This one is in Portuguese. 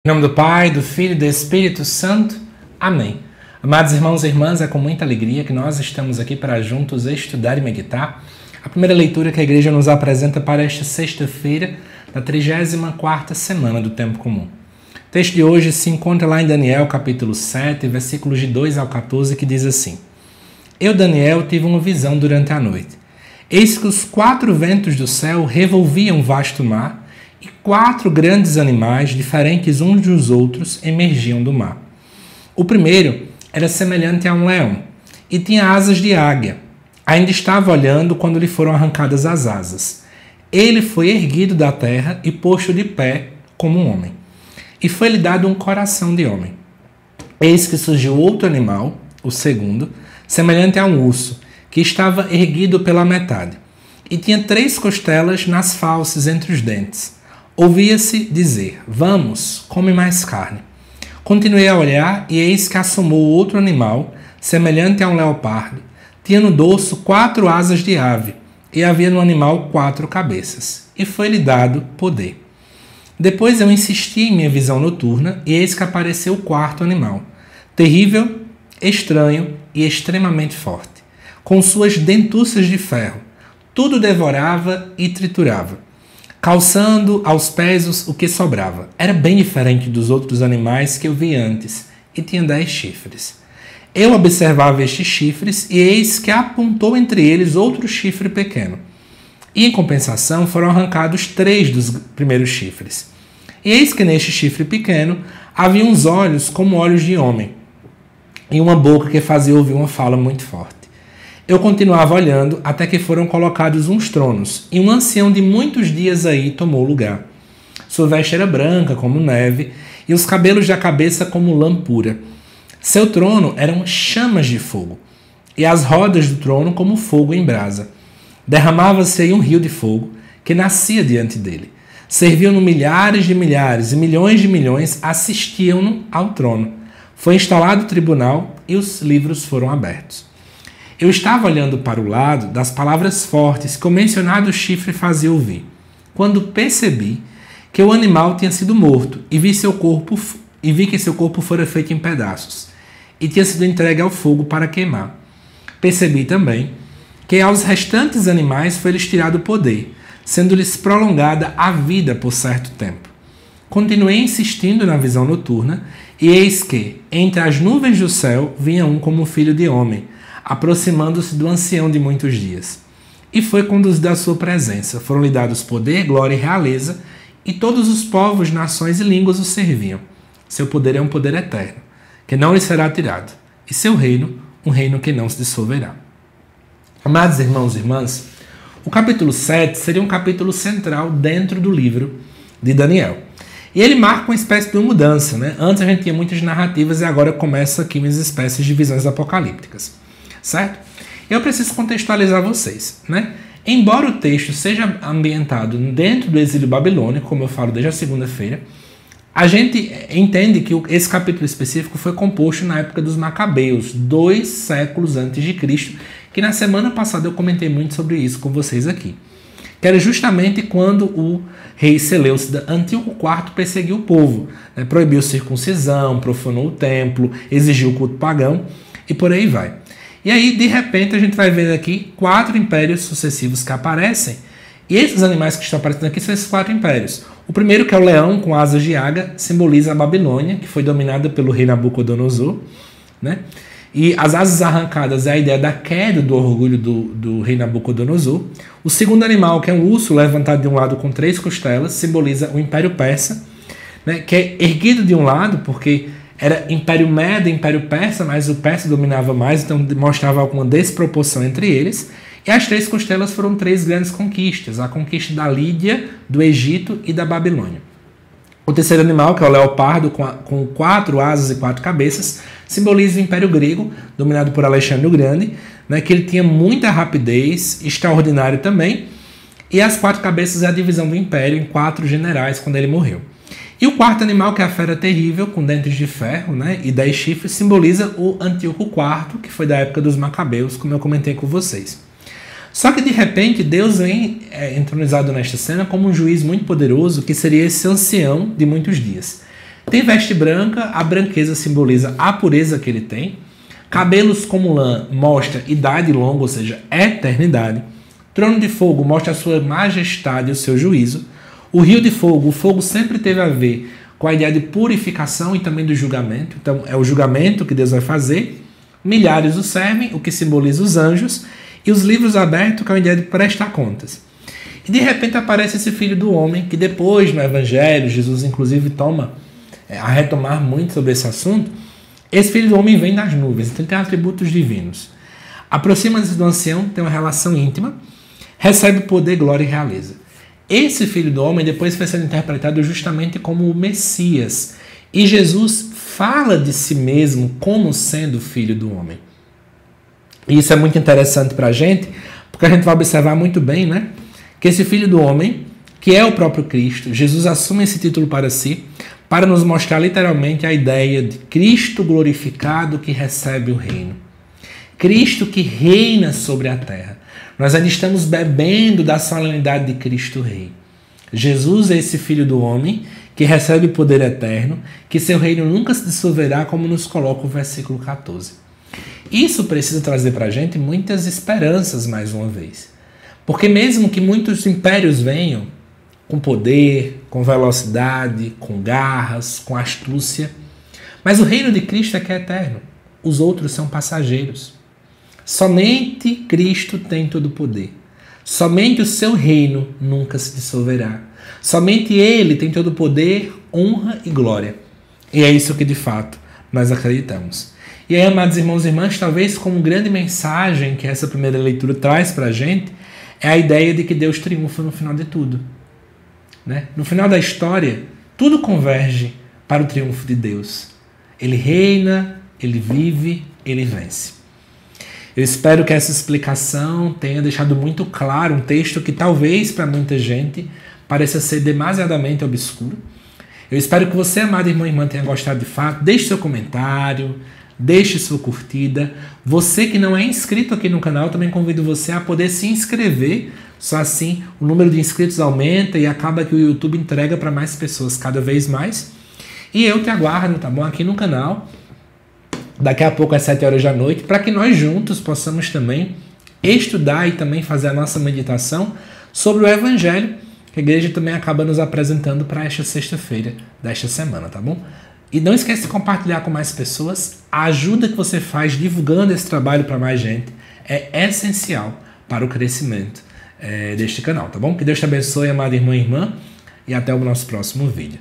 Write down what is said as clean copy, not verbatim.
Em nome do Pai, do Filho e do Espírito Santo. Amém. Amados irmãos e irmãs, é com muita alegria que nós estamos aqui para juntos estudar e meditar a primeira leitura que a Igreja nos apresenta para esta sexta-feira da 34ª semana do Tempo Comum. O texto de hoje se encontra lá em Daniel, capítulo 7, versículos de 2 ao 14, que diz assim: Eu, Daniel, tive uma visão durante a noite. Eis que os 4 ventos do céu revolviam o vasto mar, e 4 grandes animais, diferentes uns dos outros, emergiam do mar. O primeiro era semelhante a um leão, e tinha asas de águia. Ainda estava olhando quando lhe foram arrancadas as asas. Ele foi erguido da terra e posto de pé como um homem. E foi-lhe dado um coração de homem. Eis que surgiu outro animal, o segundo, semelhante a um urso, que estava erguido pela metade, e tinha 3 costelas nas fauces entre os dentes. Ouvia-se dizer: Vamos, come mais carne. Continuei a olhar, e eis que assomou outro animal, semelhante a um leopardo. Tinha no dorso 4 asas de ave, e havia no animal 4 cabeças, e foi-lhe dado poder. Depois eu insisti em minha visão noturna, e eis que apareceu o 4º animal, terrível, estranho e extremamente forte, com suas dentuças de ferro. Tudo devorava e triturava, calçando aos pés o que sobrava. Era bem diferente dos outros animais que eu vi antes, e tinha 10 chifres. Eu observava estes chifres, e eis que apontou entre eles outro chifre pequeno. E em compensação foram arrancados 3 dos primeiros chifres. E eis que neste chifre pequeno havia uns olhos como olhos de homem, e uma boca que fazia ouvir uma fala muito forte. Eu continuava olhando até que foram colocados uns tronos, e um ancião de muitos dias aí tomou lugar. Sua veste era branca como neve, e os cabelos da cabeça como lã pura. Seu trono eram chamas de fogo, e as rodas do trono como fogo em brasa. Derramava-se aí um rio de fogo, que nascia diante dele. Serviam-no milhares de milhares, e milhões de milhões assistiam-no ao trono. Foi instalado o tribunal, e os livros foram abertos. Eu estava olhando para o lado das palavras fortes que o mencionado chifre fazia ouvir, quando percebi que o animal tinha sido morto e vi que seu corpo fora feito em pedaços e tinha sido entregue ao fogo para queimar. Percebi também que aos restantes animais foi-lhes tirado o poder, sendo-lhes prolongada a vida por certo tempo. Continuei insistindo na visão noturna, e eis que, entre as nuvens do céu, vinha um como filho de homem, aproximando-se do ancião de muitos dias. E foi conduzido à sua presença. Foram-lhe dados poder, glória e realeza, e todos os povos, nações e línguas o serviam. Seu poder é um poder eterno, que não lhe será tirado, e seu reino, um reino que não se dissolverá. Amados irmãos e irmãs, o capítulo 7 seria um capítulo central dentro do livro de Daniel. E ele marca uma espécie de uma mudança, né? Antes a gente tinha muitas narrativas e agora começa aqui umas espécies de visões apocalípticas, certo? Eu preciso contextualizar vocês, né? Embora o texto seja ambientado dentro do exílio babilônico, como eu falo desde a segunda-feira, a gente entende que esse capítulo específico foi composto na época dos Macabeus, 2 séculos antes de Cristo, que na semana passada eu comentei muito sobre isso com vocês aqui. Que era justamente quando o rei Seleucida Antíoco IV perseguiu o povo, né? Proibiu circuncisão, profanou o templo, exigiu o culto pagão e por aí vai. E aí, de repente, a gente vai ver aqui 4 impérios sucessivos que aparecem, e esses animais que estão aparecendo aqui são esses 4 impérios. O primeiro, que é o leão com asas de águia, simboliza a Babilônia, que foi dominada pelo rei Nabucodonosor, né? E as asas arrancadas é a ideia da queda do orgulho do rei Nabucodonosor. O segundo animal, que é um urso levantado de um lado com 3 costelas, simboliza o Império Persa, né? Que é erguido de um lado porque era Império Medo e Império Persa, mas o persa dominava mais, então mostrava alguma desproporção entre eles. E as 3 costelas foram 3 grandes conquistas, a conquista da Lídia, do Egito e da Babilônia. O terceiro animal, que é o leopardo, com 4 asas e 4 cabeças, simboliza o Império Grego, dominado por Alexandre o Grande, né, que ele tinha muita rapidez, extraordinário também, e as 4 cabeças é a divisão do Império em 4 generais quando ele morreu. E o 4º animal, que é a fera terrível, com dentes de ferro, né, e 10 chifres, simboliza o Antíoco IV, que foi da época dos Macabeus, como eu comentei com vocês. Só que de repente Deus vem entronizado nesta cena como um juiz muito poderoso, que seria esse ancião de muitos dias. Tem veste branca, a branqueza simboliza a pureza que ele tem. Cabelos como lã mostra idade longa, ou seja, eternidade. Trono de fogo mostra a sua majestade e o seu juízo. O rio de fogo, o fogo sempre teve a ver com a ideia de purificação e também do julgamento. Então é o julgamento que Deus vai fazer. Milhares o servem, o que simboliza os anjos. E os livros abertos, que é a ideia de prestar contas. E de repente aparece esse filho do homem, que depois no Evangelho, Jesus inclusive toma a retomar muito sobre esse assunto. Esse filho do homem vem das nuvens, então ele tem atributos divinos. Aproxima-se do ancião, tem uma relação íntima, recebe poder, glória e realeza. Esse filho do homem depois foi sendo interpretado justamente como o Messias. E Jesus fala de si mesmo como sendo filho do homem. E isso é muito interessante para a gente, porque a gente vai observar muito bem, né? Que esse filho do homem, que é o próprio Cristo, Jesus assume esse título para si, para nos mostrar literalmente a ideia de Cristo glorificado que recebe o reino. Cristo que reina sobre a terra. Nós ainda estamos bebendo da solenidade de Cristo Rei. Jesus é esse filho do homem que recebe o poder eterno, que seu reino nunca se dissolverá, como nos coloca o versículo 14. Isso precisa trazer para a gente muitas esperanças mais uma vez. Porque mesmo que muitos impérios venham com poder, com velocidade, com garras, com astúcia, mas o reino de Cristo é que é eterno. Os outros são passageiros. Somente Cristo tem todo o poder. Somente o seu reino nunca se dissolverá. Somente Ele tem todo o poder, honra e glória. E é isso que de fato nós acreditamos. E aí, amados irmãos e irmãs, talvez como grande mensagem que essa primeira leitura traz para a gente, é a ideia de que Deus triunfa no final de tudo. Né? No final da história, tudo converge para o triunfo de Deus. Ele reina, Ele vive, Ele vence. Eu espero que essa explicação tenha deixado muito claro um texto que talvez para muita gente pareça ser demasiadamente obscuro. Eu espero que você, amado irmão e irmã, tenha gostado de fato. Deixe seu comentário, deixe sua curtida. Você que não é inscrito aqui no canal, também convido você a poder se inscrever. Só assim o número de inscritos aumenta e acaba que o YouTube entrega para mais pessoas cada vez mais. E eu te aguardo, tá bom? Aqui no canal, daqui a pouco às 7 horas da noite, para que nós juntos possamos também estudar e também fazer a nossa meditação sobre o Evangelho, que a igreja também acaba nos apresentando para esta sexta-feira desta semana, tá bom? E não esquece de compartilhar com mais pessoas. A ajuda que você faz divulgando esse trabalho para mais gente é essencial para o crescimento deste canal, tá bom? Que Deus te abençoe, amado irmão e irmã, e até o nosso próximo vídeo.